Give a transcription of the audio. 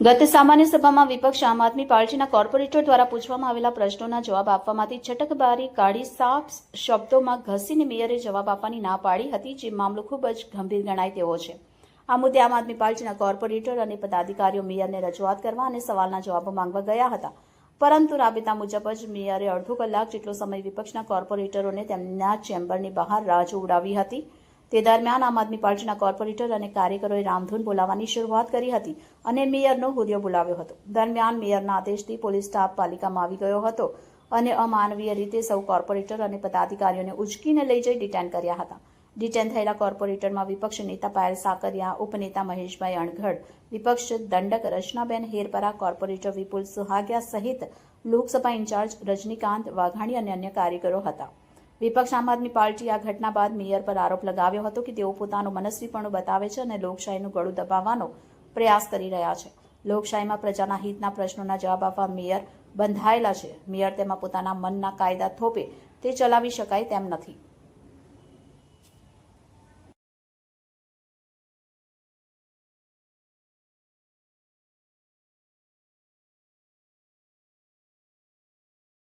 ગત સામાન્ય સભામાં વિપક્ષ આમ આદમી પાર્ટીના કોર્પોરેટર દ્વારા પૂછવામાં આવેલા પ્રશ્નોના જવાબ આપવામાંથી છટકબારી કાઢી સાફ શબ્દોમાં ઘસીને મેયરે જવાબ આપવાની ના પાડી હતી, જે મામલો ખૂબ જ ગંભીર ગણાય તેવો છે। આ મુદ્દે આમ આદમી પાર્ટીના કોર્પોરેટર અને પદાધિકારીઓ મેયરને રજૂઆત કરવા અને સવાલના જવાબો માંગવા ગયા હતા, પરંતુ રાબેતા મુજબ જ મેયરે અડધો કલાક જેટલો સમય વિપક્ષના કોર્પોરેટરોને તેમના ચેમ્બરની બહાર રાહ જોવડાવી હતી। તે દરમિયાન આમ આદમી પાર્ટીના કોર્પોરેટર અને કાર્યકરોએ રામધૂન બોલાવવાની શરૂઆત કરી હતી અને મેયરનો હુરિયો બોલાવ્યો હતો। દરમિયાન મેયરના આદેશથી પોલીસ સ્ટાફ પાલિકામાં આવી ગયો હતો અને અમાનવીય રીતે સૌ કોર્પોરેટર અને પદાધિકારીઓને ઉચકીને લઈ જઈ ડિટેન કર્યા હતા। ડિટેન થયેલા કોર્પોરેટરમાં વિપક્ષ નેતા પાયલ સાકરિયા, ઉપનેતા મહેશભાઈ અણઘડ, વિપક્ષ દંડક રચનાબેન હેરપરા, કોર્પોરેટર વિપુલ સુહાગિયા સહિત લોકસભા ઇન્ચાર્જ રજનીકાંત વાઘાણી અને અન્ય કાર્યકરો હતા। વિપક્ષ આમ આદમી પાર્ટી આ ઘટના બાદ મેયર પર આરોપ લગાવ્યો હતો કે તેઓ પોતાનું મનસ્વીપણું બતાવે છે અને લોકશાહીનું ગળું દબાવવાનો પ્રયાસ કરી રહ્યા છે। લોકશાહીમાં પ્રજાના હિતના પ્રશ્નોના જવાબ આપવા મેયર બંધાયેલા છે। મેયર તેમાં પોતાના મનના કાયદા થોપે તે ચલાવી શકાય તેમ નથી।